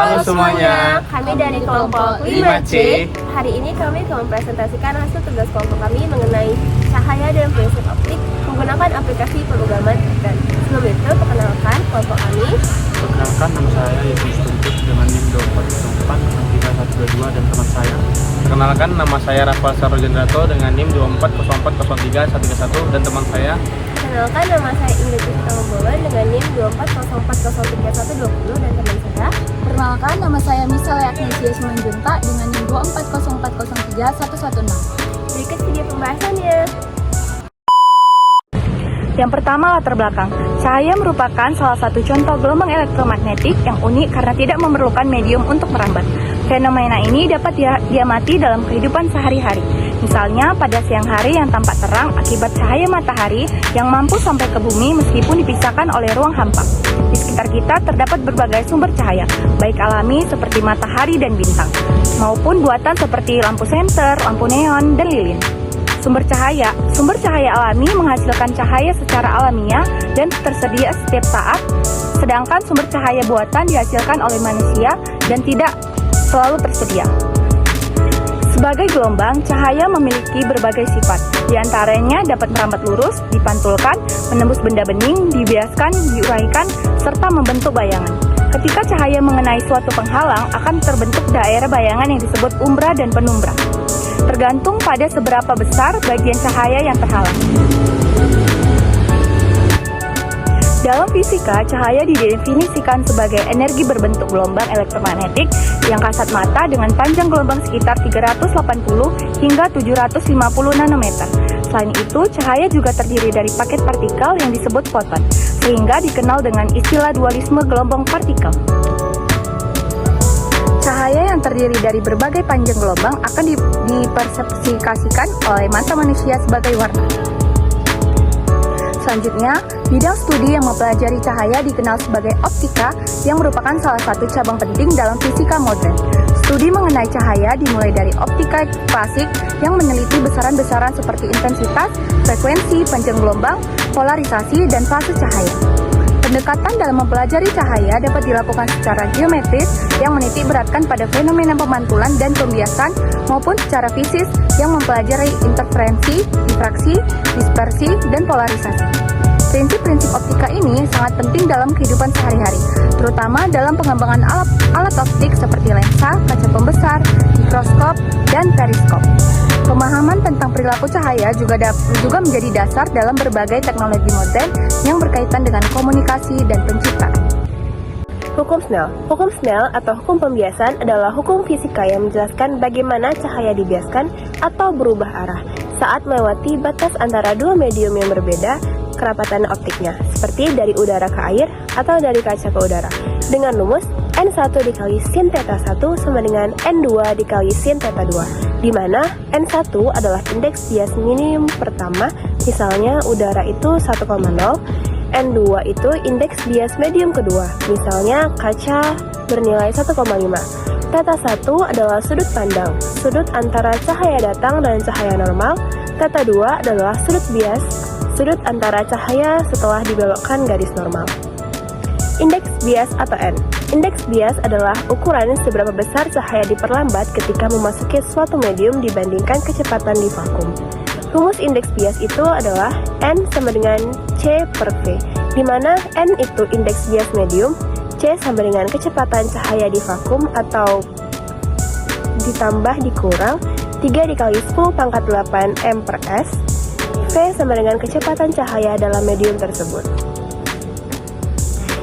Halo semuanya, kami dari kelompok 5C. Hari ini kami akan mempresentasikan hasil tugas kelompok kami mengenai cahaya dan prinsip optik menggunakan aplikasi pemrograman Python. Sebelum itu, perkenalkan kelompok kami. Perkenalkan, nama saya Yesus Tuntut dengan NIM 2404 dan teman saya. Perkenalkan, nama saya Rafael Sarojendrato dengan NIM 24040331 dan teman saya. Perkenalkan, nama saya Ingrid Putri dengan NIM 2404031120 dan teman saya. Perkenalkan, nama saya Misalnya Agnesia Simanjunta dengan NIM 2404031116. Berikut video pembahasannya. Yang pertama, latar belakang. Cahaya merupakan salah satu contoh gelombang elektromagnetik yang unik karena tidak memerlukan medium untuk merambat. Fenomena ini dapat diamati dalam kehidupan sehari-hari. Misalnya pada siang hari yang tampak terang akibat cahaya matahari yang mampu sampai ke bumi meskipun dipisahkan oleh ruang hampa. Di sekitar kita terdapat berbagai sumber cahaya, baik alami seperti matahari dan bintang, maupun buatan seperti lampu senter, lampu neon, dan lilin. Sumber cahaya alami menghasilkan cahaya secara alamiah dan tersedia setiap saat, sedangkan sumber cahaya buatan dihasilkan oleh manusia dan tidak selalu tersedia. Sebagai gelombang, cahaya memiliki berbagai sifat. Di antaranya dapat merambat lurus, dipantulkan, menembus benda bening, dibiaskan, diuraikan, serta membentuk bayangan. Ketika cahaya mengenai suatu penghalang, akan terbentuk daerah bayangan yang disebut umbra dan penumbra. Tergantung pada seberapa besar bagian cahaya yang terhalang. Dalam fisika, cahaya didefinisikan sebagai energi berbentuk gelombang elektromagnetik yang kasat mata dengan panjang gelombang sekitar 380 hingga 750 nanometer. Selain itu, cahaya juga terdiri dari paket partikel yang disebut foton, sehingga dikenal dengan istilah dualisme gelombang partikel. Cahaya yang terdiri dari berbagai panjang gelombang akan dipersepsikan oleh mata manusia sebagai warna. Selanjutnya, bidang studi yang mempelajari cahaya dikenal sebagai optika yang merupakan salah satu cabang penting dalam fisika modern. Studi mengenai cahaya dimulai dari optika klasik yang meneliti besaran-besaran seperti intensitas, frekuensi, panjang gelombang, polarisasi, dan fase cahaya. Pendekatan dalam mempelajari cahaya dapat dilakukan secara geometris yang menitik beratkan pada fenomena pemantulan dan pembiasan maupun secara fisis yang mempelajari interferensi, difraksi, dispersi, dan polarisasi. Prinsip-prinsip optika ini sangat penting dalam kehidupan sehari-hari, terutama dalam pengembangan alat optik seperti lensa, kaca pembesar, mikroskop, dan periskop. Pemahaman tentang perilaku cahaya juga menjadi dasar dalam berbagai teknologi modern yang berkaitan dengan komunikasi dan pencitraan. Hukum Snell. Hukum Snell atau hukum pembiasan adalah hukum fisika yang menjelaskan bagaimana cahaya dibiaskan atau berubah arah saat melewati batas antara dua medium yang berbeda kerapatan optiknya, seperti dari udara ke air atau dari kaca ke udara, dengan rumus N1 dikali sin theta 1 sama dengan N2 dikali sin theta 2, di mana N1 adalah indeks bias minimum pertama, misalnya udara itu 1,0, N2 itu indeks bias medium kedua, misalnya kaca bernilai 1,5. Theta 1 adalah sudut pandang, sudut antara cahaya datang dan cahaya normal. Theta 2 adalah sudut bias, sudut antara cahaya setelah dibelokkan garis normal. Indeks bias atau N. Indeks bias adalah ukuran seberapa besar cahaya diperlambat ketika memasuki suatu medium dibandingkan kecepatan di vakum. Rumus indeks bias itu adalah N sama dengan C per V, di mana N itu indeks bias medium, C sama dengan kecepatan cahaya di vakum atau ditambah dikurang 3 dikali 10 pangkat 8 M per S, V sama dengan kecepatan cahaya dalam medium tersebut.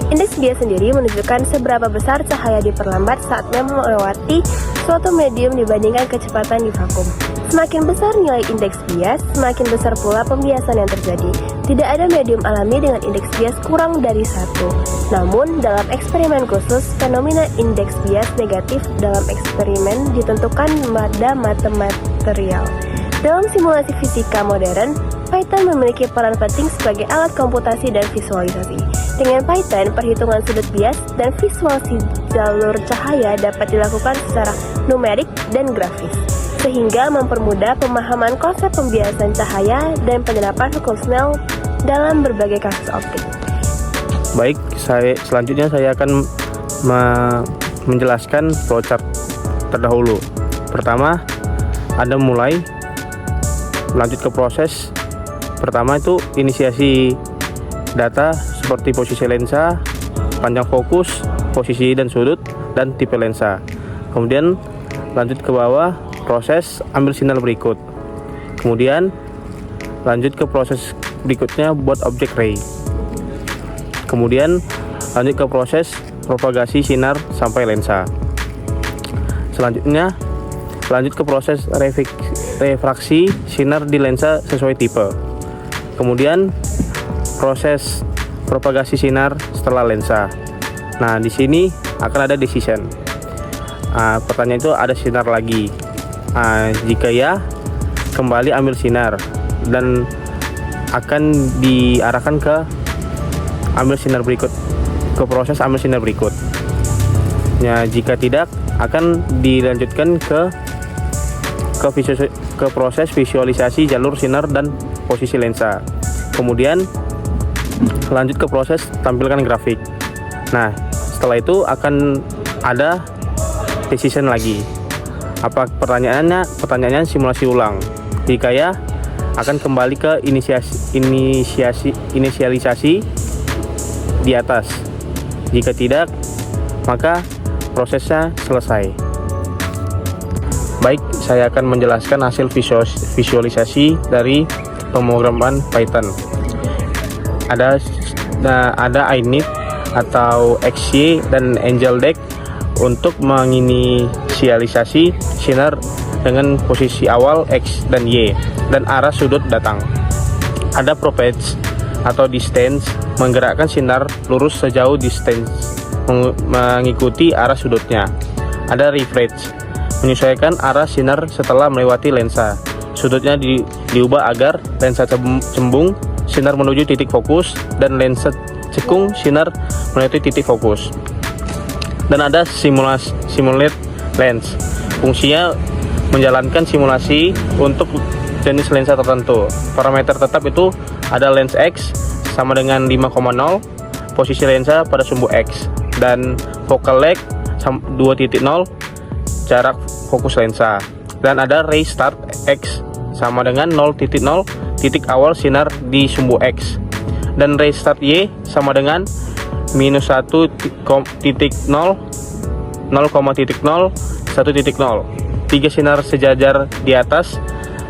Indeks bias sendiri menunjukkan seberapa besar cahaya diperlambat saat melewati suatu medium dibandingkan kecepatan di vakum. Semakin besar nilai indeks bias, semakin besar pula pembiasan yang terjadi. Tidak ada medium alami dengan indeks bias kurang dari 1. Namun, dalam eksperimen khusus, fenomena indeks bias negatif dalam eksperimen ditentukan pada material. Dalam simulasi fisika modern, Python memiliki peran penting sebagai alat komputasi dan visualisasi. Dengan Python, perhitungan sudut bias dan visualisasi jalur cahaya dapat dilakukan secara numerik dan grafis, sehingga mempermudah pemahaman konsep pembiasan cahaya dan penerapan hukum Snell dalam berbagai kasus optik. Baik, selanjutnya saya akan menjelaskan flowchart terdahulu. Pertama, ada mulai, lanjut ke proses. Pertama itu inisiasi data seperti posisi lensa, panjang fokus, posisi dan sudut, dan tipe lensa. Kemudian lanjut ke bawah, proses ambil sinyal berikut. Kemudian lanjut ke proses berikutnya buat objek ray. Kemudian lanjut ke proses propagasi sinar sampai lensa. Selanjutnya lanjut ke proses refraksi sinar di lensa sesuai tipe. Kemudian proses propagasi sinar setelah lensa. Nah, di sini akan ada decision. Pertanyaan itu ada sinar lagi. Jika ya, kembali ambil sinar dan akan diarahkan ke ambil sinar berikut, ke proses ambil sinar berikut. Ya, jika tidak, akan dilanjutkan ke proses visualisasi jalur sinar dan posisi lensa. Kemudian lanjut ke proses tampilkan grafik. Nah, setelah itu akan ada decision lagi. Apa pertanyaannya simulasi ulang. Jika ya, akan kembali ke inisialisasi di atas. Jika tidak, maka prosesnya selesai. Baik, saya akan menjelaskan hasil visualisasi dari pemrograman Python. Ada init atau XY dan AngelDeck untuk menginisialisasi sinar dengan posisi awal X dan Y dan arah sudut datang. Ada propage atau distance menggerakkan sinar lurus sejauh distance mengikuti arah sudutnya. Ada refresh menyesuaikan arah sinar setelah melewati lensa. Sudutnya diubah agar lensa cembung sinar menuju titik fokus dan lensa cekung sinar menuju titik fokus. Dan ada simulate lens. Fungsinya menjalankan simulasi untuk jenis lensa tertentu. Parameter tetap itu ada lens X sama dengan 5,0, posisi lensa pada sumbu X, dan focal length 2.0, jarak fokus lensa. Dan ada ray start X sama dengan 0.0, titik awal sinar di sumbu X. Dan ray start Y sama dengan minus 1.0, 0,0, 1.0. 3 sinar sejajar di atas,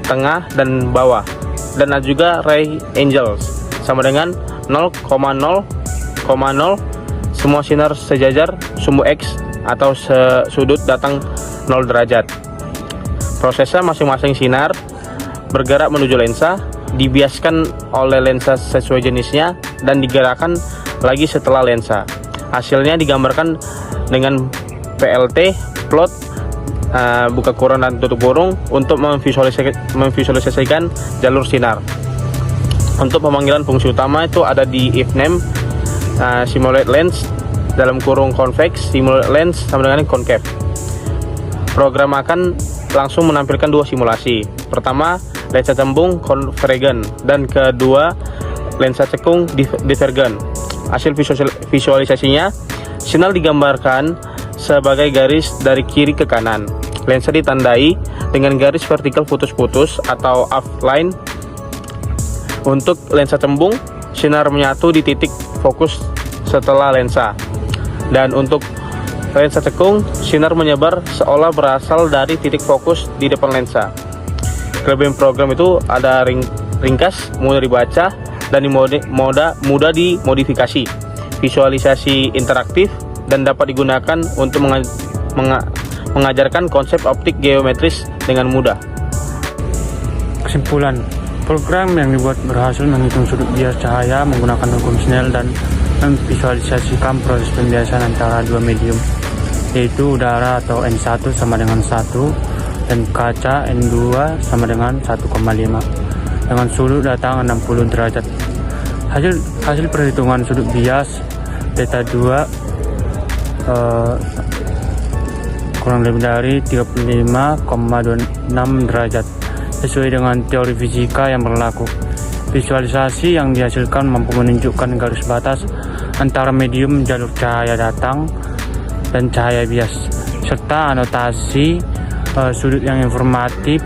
tengah, dan bawah. Dan ada juga ray angles sama dengan 0,0,0, semua sinar sejajar sumbu X atau sudut datang 0 derajat. Prosesnya masing-masing sinar bergerak menuju lensa, dibiaskan oleh lensa sesuai jenisnya, dan digerakkan lagi setelah lensa. Hasilnya digambarkan dengan PLT, plot, buka kurung dan tutup kurung untuk memvisualisasikan jalur sinar. Untuk pemanggilan fungsi utama itu ada di if name, simulate lens, dalam kurung convex, simulate lens sama dengan concave. Program akan langsung menampilkan dua simulasi. Pertama, lensa cembung convergent, dan kedua, lensa cekung divergent. Hasil visualisasinya, sinar digambarkan sebagai garis dari kiri ke kanan. Lensa ditandai dengan garis vertikal putus-putus atau outline. Untuk lensa cembung, sinar menyatu di titik fokus setelah lensa. Dan untuk lensa cekung, sinar menyebar seolah berasal dari titik fokus di depan lensa. Kelebihan program itu ada ringkas, mudah dibaca, dan mudah dimodifikasi, visualisasi interaktif, dan dapat digunakan untuk mengajarkan konsep optik geometris dengan mudah. Kesimpulan, program yang dibuat berhasil menghitung sudut bias cahaya menggunakan hukum Snell dan memvisualisasikan proses pembiasan antara dua medium, yaitu udara atau N1 sama dengan 1 dan kaca N2 sama dengan 1,5 dengan sudut datang 60 derajat. Hasil perhitungan sudut bias theta 2 kurang lebih dari 35,26 derajat sesuai dengan teori fisika yang berlaku. Visualisasi yang dihasilkan mampu menunjukkan garis batas antara medium jalur cahaya datang dan cahaya bias, serta anotasi sudut yang informatif.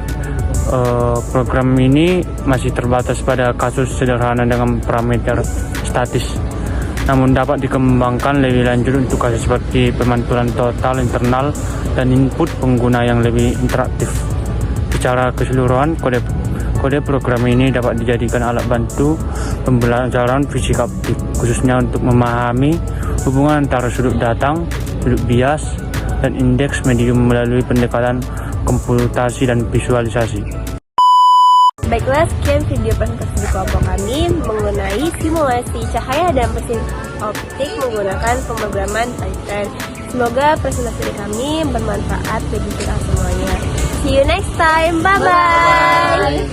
Program ini masih terbatas pada kasus sederhana dengan parameter statis, namun dapat dikembangkan lebih lanjut untuk kasus seperti pemantulan total internal dan input pengguna yang lebih interaktif. Secara keseluruhan, kode program ini dapat dijadikan alat bantu pembelajaran fisika optik, khususnya untuk memahami hubungan antara sudut datang, sudut bias, dan indeks medium melalui pendekatan komputasi dan visualisasi. Baiklah, sekian video presentasi di kelompok kami mengenai simulasi cahaya dan mesin optik menggunakan pemrograman Python. Semoga presentasi kami bermanfaat bagi kita semuanya. See you next time. Bye-bye.